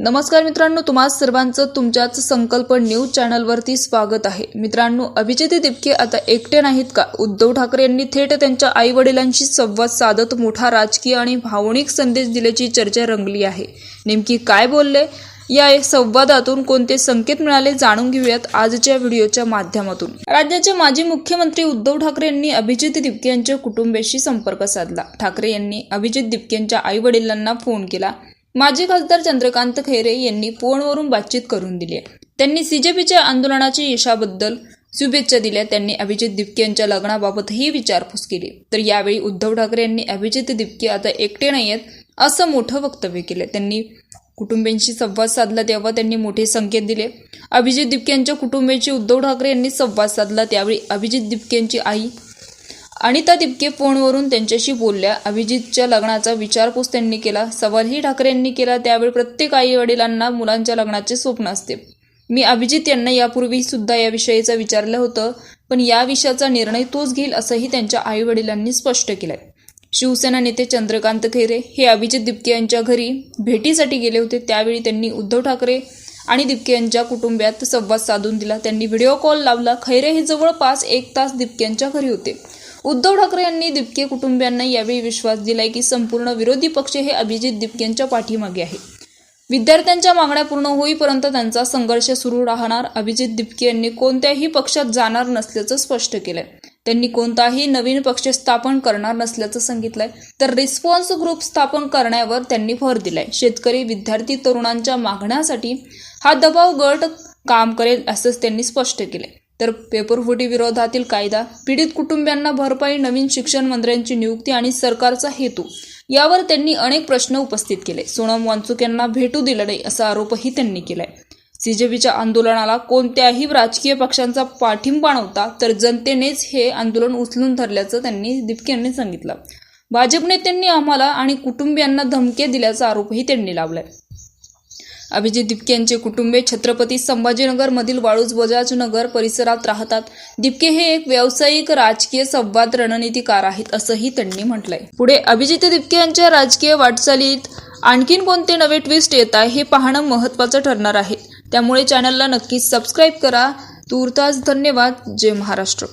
नमस्कार मित्रांनो, तुम्हा सर्वांचं तुमच्याच संकल्प न्यूज चॅनलवरती स्वागत आहे। मित्रांनो, अभिजित दिपके आता एकटे नाहीत का? उद्धव ठाकरे यांनी थेट त्यांच्या आई वडिलांशी संवाद साधत मोठा राजकीय आणि भावनिक संदेश दिल्याची चर्चा रंगली आहे। नेमकी काय बोलले, या संवादातून कोणते संकेत मिळाले, जाणून घेऊयात आजच्या व्हिडिओच्या माध्यमातून। राज्याचे माजी मुख्यमंत्री उद्धव ठाकरे यांनी अभिजित दिपके यांच्या कुटुंबियाशी संपर्क साधला। ठाकरे यांनी अभिजित दिपके यांच्या आई वडिलांना फोन केला। माजी खासदार चंद्रकांत खैरे यांनी फोनवरून बातचीत करून दिली। त्यांनी सीजेपीच्या आंदोलनाच्या यशाबद्दल शुभेच्छा दिल्या। त्यांनी अभिजित दिपके यांच्या लग्नाबाबतही विचारपूस केली। तर यावेळी उद्धव ठाकरे यांनी अभिजित दिपके आता एकटे नाहीयेत असं मोठं वक्तव्य केलं। त्यांनी कुटुंबियांशी संवाद साधला तेव्हा त्यांनी मोठे संकेत दिले। अभिजित दिपके यांच्या कुटुंबियांशी उद्धव ठाकरे यांनी संवाद साधला, त्यावेळी अभिजित दिपके यांची आई अनिता दिपके फोनवरून त्यांच्याशी बोलल्या। अभिजितच्या लग्नाचा विचारपूस त्यांनी केला। सवालही ठाकरे यांनी केला। त्यावेळी प्रत्येक आई वडिलांना मुलांच्या लग्नाचे स्वप्न असते। मी अभिजित यांना यापूर्वी सुद्धा या विषयाचं विचारलं होतं, पण या विषयाचा निर्णय तोच घेईल असंही त्यांच्या आई वडिलांनी स्पष्ट केलंय। शिवसेना नेते चंद्रकांत खैरे हे अभिजित दिपके यांच्या घरी भेटीसाठी गेले होते। त्यावेळी त्यांनी उद्धव ठाकरे आणि दिपके यांच्या कुटुंबात संवाद साधून दिला। त्यांनी व्हिडिओ कॉल लावला। खैरे हे जवळपास 1 तास दिपके यांच्या घरी होते। उद्धव ठाकरे यांनी दिपके कुटुंबियांना यावेळी विश्वास दिलाय की संपूर्ण विरोधी पक्ष हे अभिजित दिपके यांच्या पाठीमागे आहे। विद्यार्थ्यांच्या मागण्या पूर्ण होईपर्यंत त्यांचा संघर्ष सुरू राहणार। अभिजित दिपके यांनी कोणत्याही पक्षात जाणार नसल्याचं स्पष्ट केलंय। त्यांनी कोणताही नवीन पक्ष स्थापन करणार नसल्याचं सांगितलंय। तर रिस्पॉन्स ग्रुप स्थापन करण्यावर त्यांनी भर दिलाय। शेतकरी, विद्यार्थी, तरुणांच्या मागण्यासाठी हा दबाव गट काम करेल असंच त्यांनी स्पष्ट केलंय। तर पेपरफुटी विरोधातील कायदा, पीडित कुटुंबियांना भरपाई, नवीन शिक्षण मंत्र्यांची नियुक्ती आणि सरकारचा हेतू यावर त्यांनी अनेक प्रश्न उपस्थित केले। सोनम वांगचुक यांना भेटू दिलं नाही असा आरोपही त्यांनी केलाय। सीजेपीच्या आंदोलनाला कोणत्याही राजकीय पक्षांचा पाठिंबा नव्हता, तर जनतेनेच हे आंदोलन उचलून धरल्याचं त्यांनी दिपके यांनी सांगितलं। भाजप नेत्यांनी आम्हाला आणि कुटुंबियांना धमकी दिल्याचा आरोपही त्यांनी लावलाय। अभिजित दिपके यांचे कुटुंबीय छत्रपती संभाजीनगर मधील वाळूज बजाज नगर परिसरात राहतात। दिपके हे एक व्यावसायिक राजकीय संवाद रणनीतिकार आहेत असंही त्यांनी म्हटलंय। पुढे अभिजित दिपके यांच्या राजकीय वाटचालीत आणखीन कोणते नवे ट्विस्ट येत आहे हे पाहणं महत्त्वाचं ठरणार आहे। त्यामुळे चॅनलला नक्कीच सबस्क्राईब करा। तूर्तास धन्यवाद। जय महाराष्ट्र।